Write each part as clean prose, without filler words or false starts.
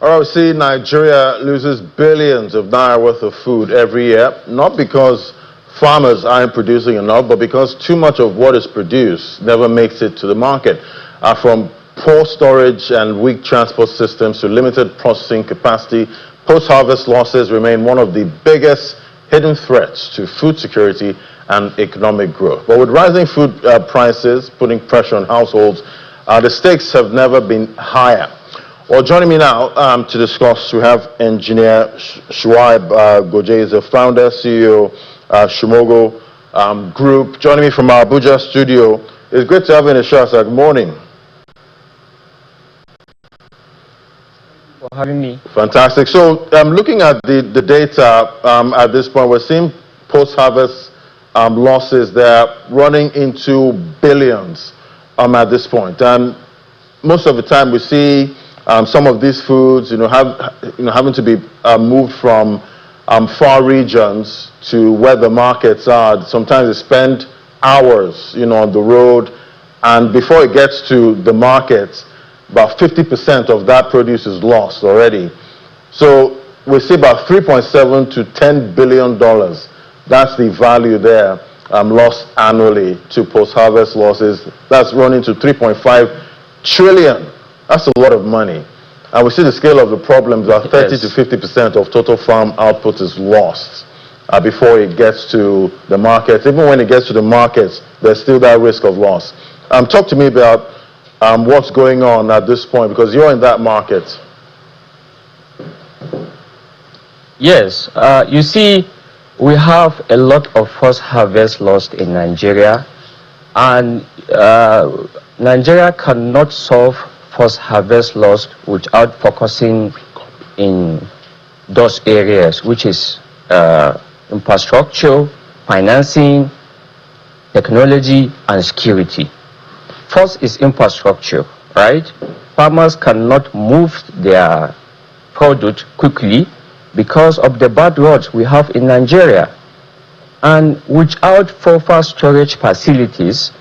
All right, see, Nigeria loses billions of naira worth of food every year, not because farmers aren't producing enough, but because too much of what is produced never makes it to the market. From poor storage and weak transport systems to limited processing capacity, post-harvest losses remain one of the biggest hidden threats to food security and economic growth. But with rising food prices putting pressure on households, the stakes have never been higher. Well, joining me now to discuss, we have engineer Shuaib Goje, the founder, CEO, Shumogo Group. Joining me from our Abuja studio. It's great to have you in the show, sir. Good morning. For having me. Fantastic. So, looking at the data at this point, we're seeing post-harvest losses there running into billions at this point. And most of the time, we see some of these foods, having to be moved from far regions to where the markets are. Sometimes they spend hours, on the road, and before it gets to the market, about 50% of that produce is lost already. So we see about $3.7 to $10 billion. That's the value there lost annually to post-harvest losses. That's running to 3.5 trillion. That's a lot of money. And we see the scale of the problems, about 30 to 50% of total farm output is lost before it gets to the markets. Even when it gets to the markets, there's still that risk of loss. Talk to me about what's going on at this point, because you're in that market. Yes, you see, we have a lot of first harvest lost in Nigeria, and Nigeria cannot solve first harvest loss without focusing in those areas, which is infrastructure, financing, technology, and security. First is infrastructure, right? Farmers cannot move their product quickly because of the bad roads we have in Nigeria. And without proper storage facilities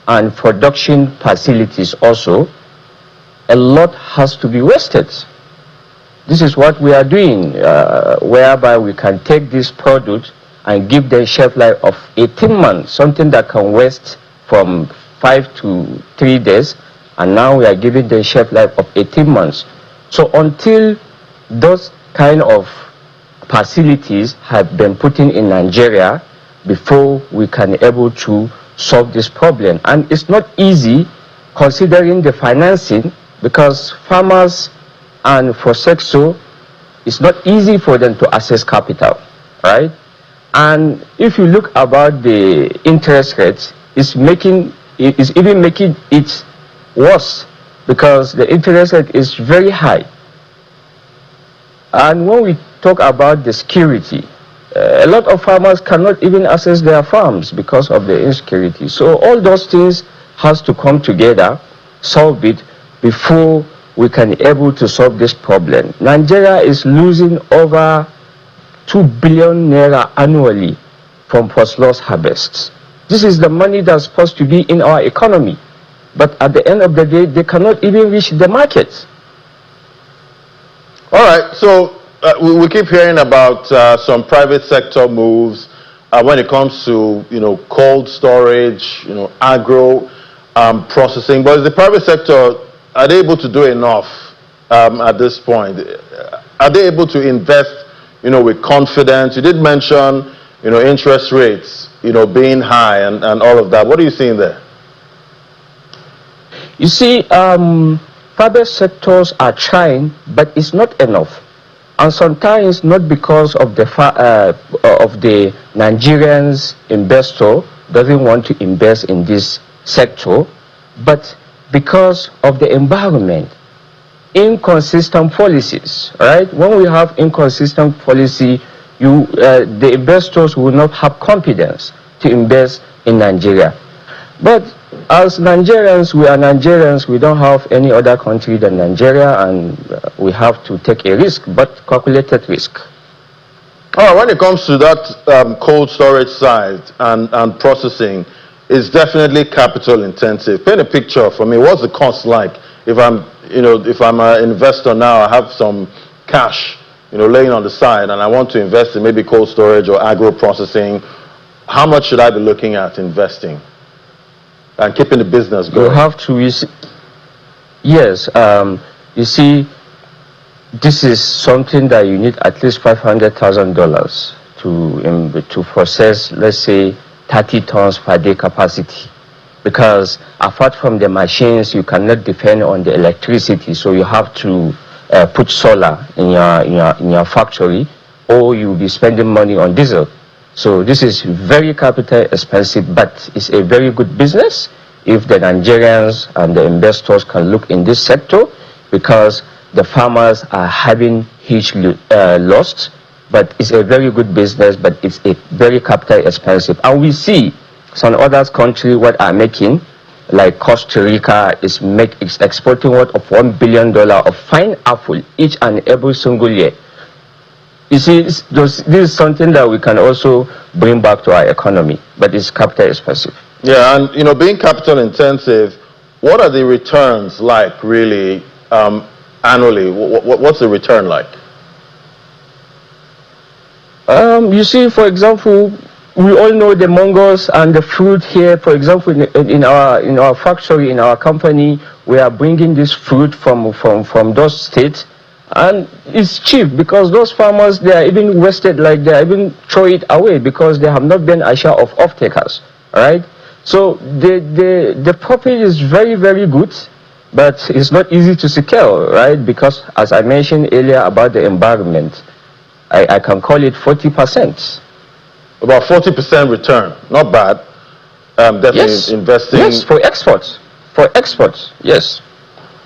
and production facilities also, a lot has to be wasted. This is what we are doing, whereby we can take this product and give them shelf life of 18 months, something that can waste from 5 to 3 days, and now we are giving them shelf life of 18 months. So until those kind of facilities have been put in Nigeria, before we can able to solve this problem. And it's not easy considering the financing, because farmers and for sector, it's not easy for them to access capital, right? And if you look about the interest rates, it's even making it worse, because the interest rate is very high. And when we talk about the security, a lot of farmers cannot even access their farms because of the insecurity. So all those things has to come together, solve it, before we can able to solve this problem. Nigeria is losing over 2 billion naira annually from post-loss harvests. This is the money that's supposed to be in our economy, but at the end of the day, they cannot even reach the market. All right, so we keep hearing about some private sector moves when it comes to cold storage, agro processing. But is the private sector, are they able to do enough at this point? Are they able to invest, with confidence? You did mention, interest rates, being high and all of that. What are you seeing there? You see, private sectors are trying, but it's not enough. And sometimes not because of the Nigerians investor doesn't want to invest in this sector, but because of the environment, inconsistent policies, right? When we have inconsistent policy, the investors will not have confidence to invest in Nigeria. But as Nigerians, we are Nigerians, we don't have any other country than Nigeria, and we have to take a risk, but calculated risk. All right, when it comes to that cold storage side and processing, it's definitely capital intensive. Paint a picture for me. What's the cost like if I'm an investor now, I have some cash, laying on the side, and I want to invest in maybe cold storage or agro processing, how much should I be looking at investing and keeping the business going? You have to, yes, you see, this is something that you need at least $500,000 to process, let's say, 30 tons per day capacity. Because apart from the machines, you cannot depend on the electricity, so you have to put solar in your factory, or you'll be spending money on diesel. So this is very capital expensive, but it's a very good business if the Nigerians and the investors can look in this sector, because the farmers are having huge loss. But it's a very good business, but it's a very capital expensive. And we see some other countries what are making, like Costa Rica is exporting worth of $1 billion of fine apple each and every single year. You see, this is something that we can also bring back to our economy, but it's capital expensive. Yeah, and being capital intensive, what are the returns like really annually? What's the return like? You see, for example, we all know the mangoes and the fruit here. For example, in our factory, in our company, we are bringing this fruit from those states, and it's cheap because those farmers, they are even wasted, like they even throw it away because they have not been a share of off-takers, right? So the profit is very, very good, but it's not easy to secure, right? Because as I mentioned earlier about the environment, I can call it 40%. About 40% return, not bad. Definitely yes. Investing. Yes, for exports. For exports, yes.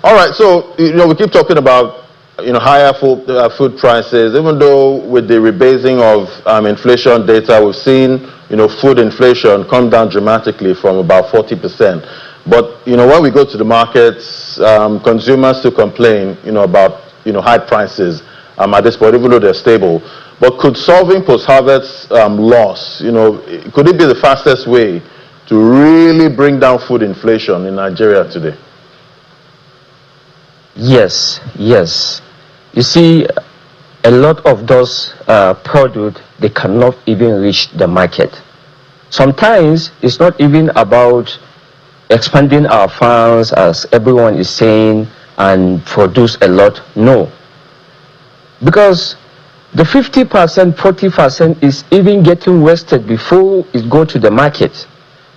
All right, so we keep talking about higher food prices. Even though with the rebasing of inflation data, we've seen food inflation come down dramatically from about 40%. But when we go to the markets, consumers still complain about high prices at this point, even though they're stable. But could solving post-harvest loss, could it be the fastest way to really bring down food inflation in Nigeria today? Yes, yes. You see, a lot of those products, they cannot even reach the market. Sometimes it's not even about expanding our farms, as everyone is saying, and produce a lot. No. Because the 50%, 40% is even getting wasted before it go to the market.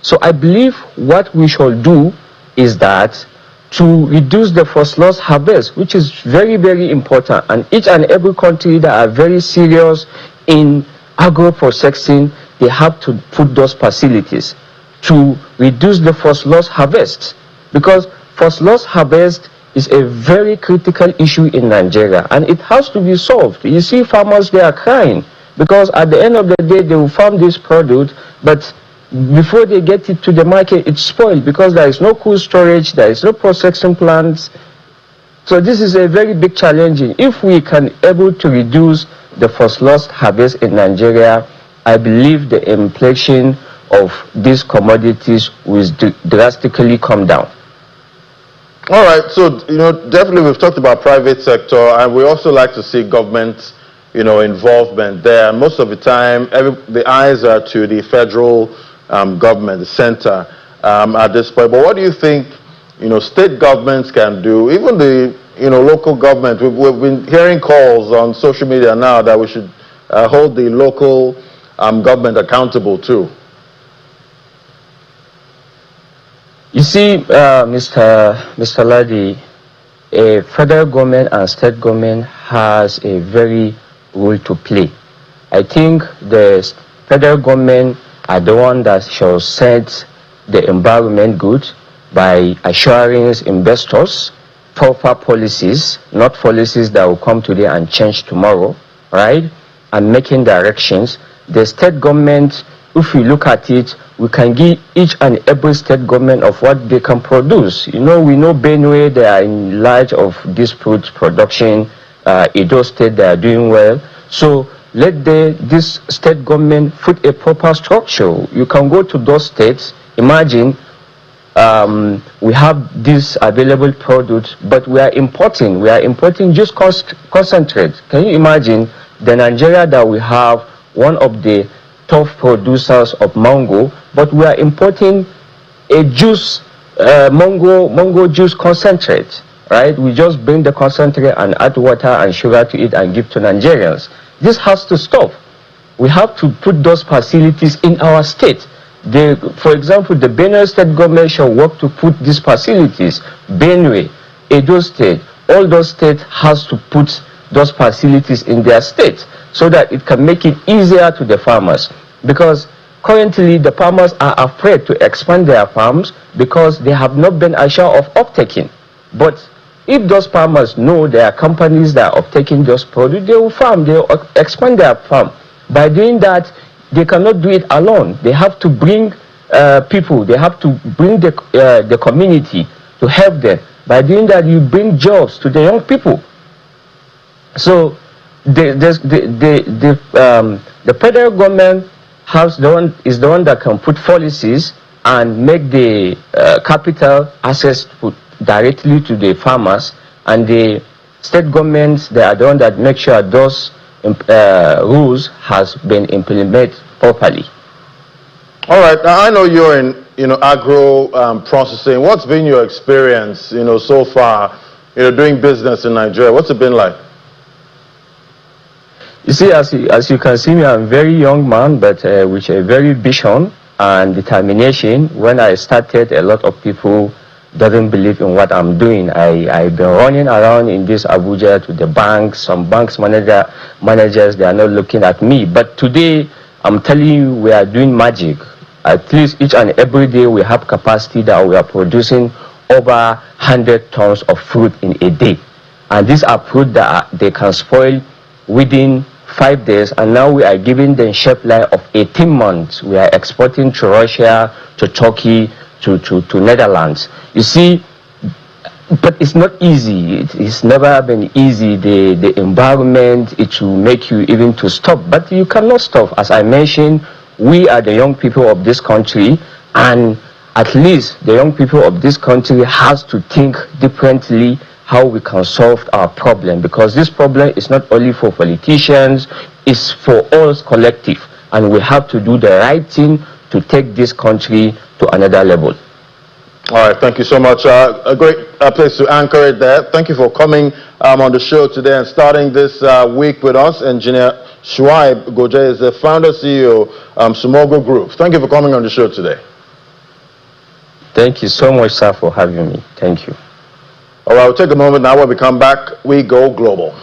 So I believe what we should do is that to reduce the first loss harvest, which is very, very important. And each and every country that are very serious in agro-processing, they have to put those facilities to reduce the first loss harvest. Because first loss harvest is a very critical issue in Nigeria, and it has to be solved. You see farmers, they are crying because at the end of the day, they will farm this product, but before they get it to the market, it's spoiled because there is no cool storage, there is no processing plants. So this is a very big challenge. If we can able to reduce the first loss harvest in Nigeria, I believe the inflation of these commodities will drastically come down. All right, so definitely we've talked about private sector, and we also like to see government involvement there. And most of the time, the eyes are to the federal government, the center at this point. But what do you think state governments can do? Even the local government. We've been hearing calls on social media now that we should hold the local government accountable too. You see, Mr. Ladi, a federal government and state government has a very role to play. I think the federal government are the one that shall set the environment good by assuring investors proper policies, not policies that will come today and change tomorrow, right? And making directions. The state government, if we look at it, we can give each and every state government of what they can produce. We know Benue, they are in large of this food production. Edo State, they are doing well. So let this state government put a proper structure. You can go to those states. Imagine we have this available product, but we are importing just concentrate. Can you imagine the Nigeria that we have, one of the top producers of mango, but we are importing a juice, mango juice concentrate, right? We just bring the concentrate and add water and sugar to it and give to Nigerians. This has to stop. We have to put those facilities in our state. For example, the Benue State government shall work to put these facilities. Benue, Edo State, all those states has to put those facilities in their state so that it can make it easier to the farmers. Because currently the farmers are afraid to expand their farms because they have not been assured of uptaking. But if those farmers know there are companies that are uptaking those products, they will farm, they will expand their farm. By doing that, they cannot do it alone. They have to bring people, they have to bring the community to help them. By doing that, you bring jobs to the young people. So the federal government is the one that can put policies and make the capital access directly to the farmers, and the state governments, they are the one that make sure those rules has been implemented properly. All right. Now I know you're in agro processing. What's been your experience so far doing business in Nigeria? What's it been like? You see, as you can see me, I'm a very young man, but with a very vision and determination. When I started, a lot of people doesn't believe in what I'm doing. I've been running around in this Abuja to the banks. Some banks managers, they are not looking at me. But today, I'm telling you, we are doing magic. At least each and every day, we have capacity that we are producing over 100 tons of fruit in a day. And these are fruit that they can spoil within 5 days, and now we are giving them shelf life of 18 months. We are exporting to Russia, to Turkey, to Netherlands. You see, but it's not easy. It's never been easy. The environment, it will make you even to stop, but you cannot stop. As I mentioned, we are the young people of this country, and at least the young people of this country has to think differently how we can solve our problem, because this problem is not only for politicians, it's for us collective, and we have to do the right thing to take this country to another level. All right, thank you so much. A great place to anchor it there. Thank you for coming on the show today and starting this week with us. Engineer Shuaib Goje is the founder, CEO, Sumogo Group. Thank you for coming on the show today. Thank you so much, sir, for having me. Thank you. All right, we'll take a moment now. When we come back, we go global.